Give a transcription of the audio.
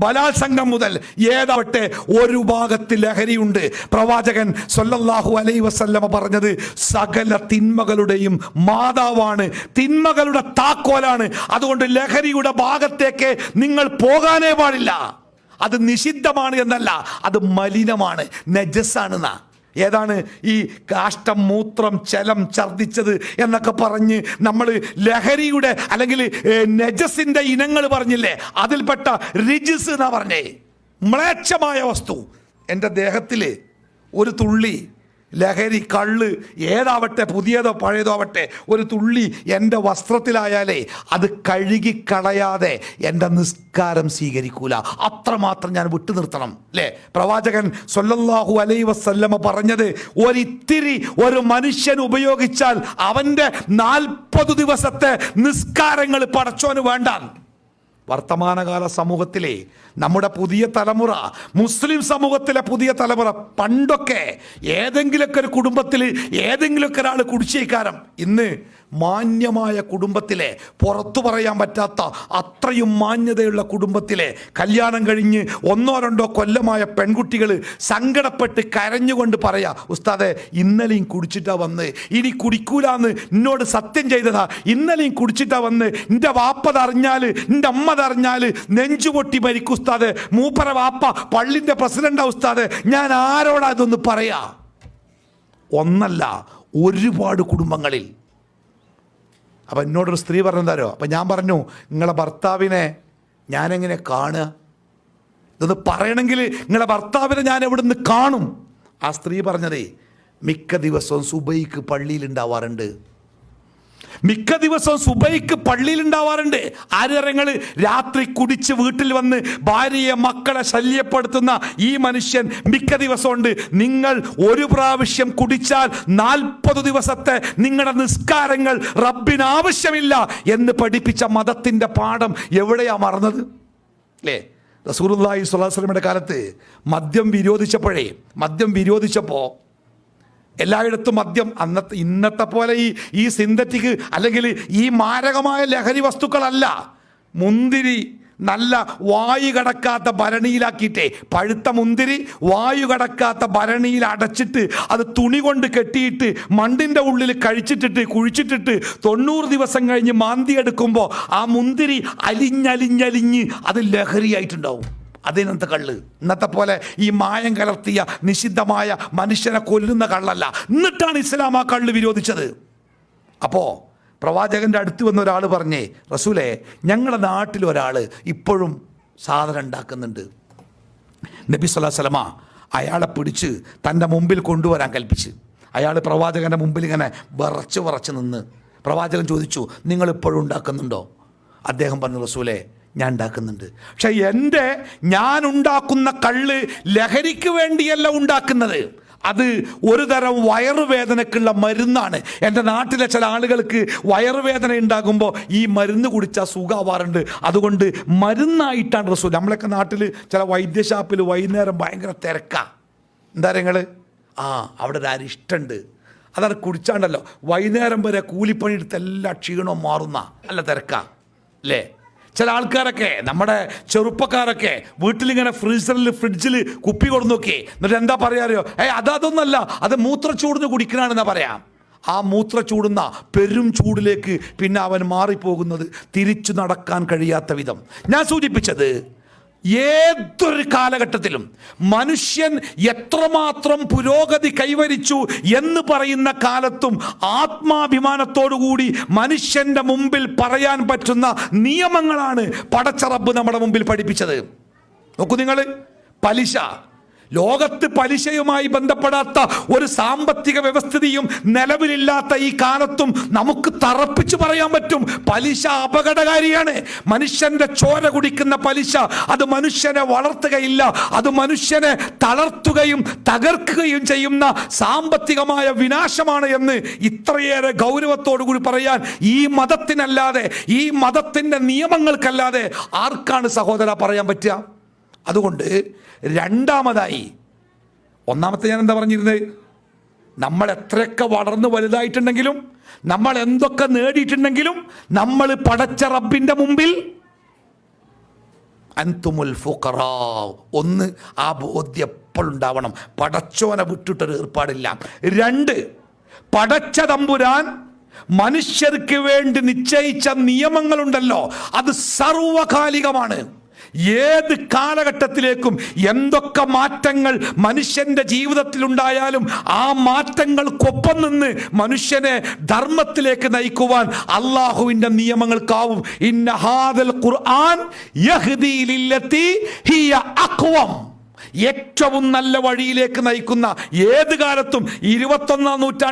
ബലാത്സംഗം മുതൽ ഏതാവട്ടെ ഒരു ഭാഗത്ത് ലഹരിയുണ്ട്. പ്രവാചകൻ സ്വല്ലല്ലാഹു അലൈഹി വസല്ലമ പറഞ്ഞത് സകല തിന്മകളുടെയും മാതാവാണ്, തിന്മകളുടെ താക്കോലാണ്. അതുകൊണ്ട് ലഹരിയുടെ ഭാഗത്തേക്ക് നിങ്ങൾ പോകാനേ പാടില്ല. അത് നിഷിദ്ധമാണ് എന്നല്ല, അത് മലിനമാണ്, നജസാണെന്നാ. ഏതാണ് ഈ കാഷ്ടം, മൂത്രം, ചലം, ഛർദിച്ചത് എന്നൊക്കെ പറഞ്ഞ് നമ്മൾ ലഹരിയുടെ അല്ലെങ്കിൽ നജസിന്റെ ഇനങ്ങൾ പറഞ്ഞില്ലേ, അതിൽപ്പെട്ട റിജിസ് എന്നാ പറഞ്ഞേ. മ്ലേച്ഛമായ വസ്തു എൻ്റെ ദേഹത്തിൽ ഒരു തുള്ളി ലഹരി, കള്ള് ഏതാവട്ടെ, പുതിയതോ പഴയതോ ആവട്ടെ, ഒരു തുള്ളി എൻ്റെ വസ്ത്രത്തിലായാലേ അത് കഴുകിക്കളയാതെ എൻ്റെ നിസ്കാരം സ്വീകരിക്കൂല. അത്രമാത്രം ഞാൻ വിട്ടു നിർത്തണം അല്ലേ? പ്രവാചകൻ സ്വല്ലല്ലാഹു അലൈഹി വസല്ലമ പറഞ്ഞത് ഒരിത്തിരി ഒരു മനുഷ്യൻ ഉപയോഗിച്ചാൽ അവൻ്റെ 40 ദിവസത്തെ നിസ്കാരങ്ങൾ പടച്ചോന് വേണ്ട. വർത്തമാനകാല സമൂഹത്തിലെ നമ്മുടെ പുതിയ തലമുറ, മുസ്ലിം സമൂഹത്തിലെ പുതിയ തലമുറ, പണ്ടൊക്കെ ഏതെങ്കിലുമൊക്കെ ഒരു കുടുംബത്തിൽ ഏതെങ്കിലുമൊക്കെ ഒരാൾ കുടിശ്ശേക്കാരം. ഇന്ന് മാന്യമായ കുടുംബത്തിലെ, പുറത്തു പറയാൻ പറ്റാത്ത അത്രയും മാന്യതയുള്ള കുടുംബത്തിലെ കല്യാണം കഴിഞ്ഞ് 1-2 കൊല്ലമായ പെൺകുട്ടികൾ സങ്കടപ്പെട്ട് കരഞ്ഞുകൊണ്ട് പറയാ, ഉസ്താദെ ഇന്നലെയും കുടിച്ചിട്ടാ വന്ന്, ഇനി കുടിക്കൂലെന്ന് എന്നോട് സത്യം ചെയ്തതാ, ഇന്നലെയും കുടിച്ചിട്ടാ വന്ന്, എൻ്റെ വാപ്പതറിഞ്ഞാൽ, എൻ്റെ അമ്മതറിഞ്ഞാൽ നെഞ്ചുപൊട്ടി മരിക്കും ഉസ്താദെ, മൂപ്പര വാപ്പ പള്ളിൻ്റെ പ്രസിഡന്റാ ഉസ്താദെ, ഞാൻ ആരോടാ ഇതൊന്ന് പറയാ? ഒന്നല്ല, ഒരുപാട് കുടുംബങ്ങളിൽ. അപ്പം എന്നോടൊരു സ്ത്രീ പറഞ്ഞതാരോ, അപ്പം ഞാൻ പറഞ്ഞു, നിങ്ങളെ ഭർത്താവിനെ ഞാനെങ്ങനെ കാണുക? ഇതൊന്ന് പറയണമെങ്കിൽ നിങ്ങളെ ഭർത്താവിനെ ഞാൻ എവിടെ നിന്ന് കാണും? ആ സ്ത്രീ പറഞ്ഞതേ, മിക്ക ദിവസവും സുബൈക്ക് പള്ളിയിലുണ്ടാവാറുണ്ട്. മിക്ക ദിവസവും സുബൈക്ക് പള്ളിയിലുണ്ടാവാറുണ്ട്. ആരങ്ങൾ രാത്രി കുടിച്ച് വീട്ടിൽ വന്ന് ഭാര്യയെ മക്കളെ ശല്യപ്പെടുത്തുന്ന ഈ മനുഷ്യൻ മിക്ക ദിവസമുണ്ട്. നിങ്ങൾ ഒരു പ്രാവശ്യം കുടിച്ചാൽ 40 ദിവസത്തെ നിങ്ങളുടെ നിസ്കാരങ്ങൾ റബ്ബിന് ആവശ്യമില്ല എന്ന് പഠിപ്പിച്ച മതത്തിൻ്റെ പാഠം എവിടെയാ മറന്നത് അല്ലേ? റസൂലുള്ളാഹി സ്വല്ലല്ലാഹു അലൈഹി വസല്ലമയുടെ കാലത്ത് മദ്യം വിരോധിച്ചപ്പോൾ എല്ലായിടത്തും മദ്യം ഇന്നത്തെ പോലെ ഈ സിന്തറ്റിക് അല്ലെങ്കിൽ ഈ മാരകമായ ലഹരി വസ്തുക്കളല്ല. മുന്തിരി നല്ല വായു കടക്കാത്ത ഭരണിയിലാക്കിയിട്ടേ, പഴുത്ത മുന്തിരി വായു കടക്കാത്ത ഭരണിയിൽ അടച്ചിട്ട് അത് തുണി കൊണ്ട് കെട്ടിയിട്ട് മണ്ണിൻ്റെ ഉള്ളിൽ കുഴിച്ചിട്ടിട്ട് 90 ദിവസം കഴിഞ്ഞ് മാന്തി എടുക്കുമ്പോൾ ആ മുന്തിരി അലിഞ്ഞ് അത് ലഹരിയായിട്ടുണ്ടാവും. അതിനകത്ത് കള്ള്. ഇന്നത്തെ പോലെ ഈ മായം കലർത്തിയ നിഷിദ്ധമായ മനുഷ്യനെ കൊല്ലുന്ന കള്ളല്ല. എന്നിട്ടാണ് ഇസ്ലാം ആ കള്ള് വിരോധിച്ചത്. അപ്പോൾ പ്രവാചകൻ്റെ അടുത്ത് വന്ന ഒരാൾ പറഞ്ഞേ, റസൂലേ, ഞങ്ങളുടെ നാട്ടിൽ ഒരാൾ ഇപ്പോഴും സാധനം ഉണ്ടാക്കുന്നുണ്ട്. നബി സ്വല്ലല്ലാഹു അലൈഹി വസല്ലമ അയാളെ പിടിച്ച് തൻ്റെ മുമ്പിൽ കൊണ്ടുവരാൻ കൽപ്പിച്ച്. അയാൾ പ്രവാചകൻ്റെ മുമ്പിൽ ഇങ്ങനെ വിറച്ച് നിന്ന് പ്രവാചകൻ ചോദിച്ചു, നിങ്ങളിപ്പോഴും ഉണ്ടാക്കുന്നുണ്ടോ? അദ്ദേഹം പറഞ്ഞു, റസൂലേ, ഞാൻ ഉണ്ടാക്കുന്നുണ്ട്. പക്ഷെ ഞാൻ ഉണ്ടാക്കുന്ന കള്ള് ലഹരിക്ക് വേണ്ടിയല്ല ഉണ്ടാക്കുന്നത്, അത് ഒരു തരം വയറുവേദനക്കുള്ള മരുന്നാണ്. എൻ്റെ നാട്ടിലെ ചില ആളുകൾക്ക് വയറുവേദന ഉണ്ടാകുമ്പോൾ ഈ മരുന്ന് കുടിച്ചാൽ സുഖമാവാറുണ്ട്. അതുകൊണ്ട് മരുന്നായിട്ടാണ് റസൂൽ. നമ്മളൊക്കെ നാട്ടിൽ ചില വൈദ്യശാപ്പിൽ വൈകുന്നേരം ഭയങ്കര തിരക്കാ. എന്താ നിങ്ങൾ അവിടെ ഒരു അരിഷ്ടമുണ്ട്, അതാണ് കുടിച്ചാണ്ടല്ലോ വൈകുന്നേരം വരെ കൂലിപ്പണി എടുത്ത് എല്ലാ ക്ഷീണവും മാറുന്ന നല്ല തിരക്കാ അല്ലേ? ചില ആൾക്കാരൊക്കെ, നമ്മുടെ ചെറുപ്പക്കാരൊക്കെ വീട്ടിലിങ്ങനെ ഫ്രിഡ്ജിൽ കുപ്പി കൊടുന്നു നോക്കി, എന്നിട്ട് എന്താ പറയാറിയോ, അതൊന്നല്ല, അത് മൂത്രച്ചൂടിന് കുടിക്കണമെന്നാ പറയാം. ആ മൂത്രച്ചൂടുന്ന പെരും ചൂടിലേക്ക് പിന്നെ അവൻ മാറിപ്പോകുന്നത് തിരിച്ചു നടക്കാൻ കഴിയാത്ത വിധം. ഞാൻ സൂചിപ്പിച്ചത്, ഏതൊരു കാലഘട്ടത്തിലും മനുഷ്യൻ എത്രമാത്രം പുരോഗതി കൈവരിച്ചു എന്ന് പറയുന്ന കാലത്തും ആത്മാഭിമാനത്തോടുകൂടി മനുഷ്യന്റെ മുമ്പിൽ പറയാൻ പറ്റുന്ന നിയമങ്ങളാണ് പടച്ച റബ്ബ് നമ്മുടെ മുമ്പിൽ പഠിപ്പിച്ചത്. നോക്കൂ നിങ്ങൾ, പലിശ. ലോകത്ത് പലിശയുമായി ബന്ധപ്പെടാത്ത ഒരു സാമ്പത്തിക വ്യവസ്ഥിതിയും നിലവിലില്ലാത്ത ഈ കാലത്തും നമുക്ക് തറപ്പിച്ചു പറയാൻ പറ്റും, പലിശ അപകടകാരിയാണ്. മനുഷ്യന്റെ ചോര കുടിക്കുന്ന പലിശ അത് മനുഷ്യനെ വളർത്തുകയില്ല, അത് മനുഷ്യനെ തളർത്തുകയും തകർക്കുകയും ചെയ്യുന്ന സാമ്പത്തികമായ വിനാശമാണ് എന്ന് ഇത്രയേറെ ഗൗരവത്തോടു കൂടി പറയാൻ ഈ മതത്തിനല്ലാതെ, ഈ മതത്തിന്റെ നിയമങ്ങൾക്കല്ലാതെ ആർക്കാണ് സഹോദര പറയാൻ പറ്റുക? അതുകൊണ്ട് രണ്ടാമതായി, ഒന്നാമത്തെ ഞാൻ എന്താ പറഞ്ഞിരുന്നത്, നമ്മൾ എത്രയൊക്കെ വളർന്ന് വലുതായിട്ടുണ്ടെങ്കിലും, നമ്മൾ എന്തൊക്കെ നേടിയിട്ടുണ്ടെങ്കിലും, നമ്മൾ പടച്ച റബ്ബിന്റെ മുമ്പിൽ അൻതുമുൽ ഫുഖറാ. ഒന്ന്, ആ ബോധ്യം എപ്പോഴുണ്ടാവണം, പടച്ചോനെ വിട്ടിട്ടൊരു ഏർപ്പാടില്ല. 2, പടച്ച തമ്പുരാൻ മനുഷ്യർക്ക് വേണ്ടി നിശ്ചയിച്ച നിയമങ്ങളുണ്ടല്ലോ, അത് സർവകാലികമാണ്. ഏത് കാലഘട്ടത്തിലേക്കും എന്തൊക്കെ മാറ്റങ്ങൾ മനുഷ്യന്റെ ജീവിതത്തിലുണ്ടായാലും ആ മാറ്റങ്ങൾക്കൊപ്പം നിന്ന് മനുഷ്യനെ ധർമ്മത്തിലേക്ക് നയിക്കുവാൻ അള്ളാഹുവിന്റെ നിയമങ്ങൾക്കാവും. ഇന്ന ഹാദൽ ഖുർആൻ യഹ്ദീ ലില്ലത്തി ഹിയ അഖ്വം. ഏറ്റവും നല്ല വഴിയിലേക്ക് നയിക്കുന്ന, ഏത് കാലത്തും 21-ാം നൂറ്റാണ്ട്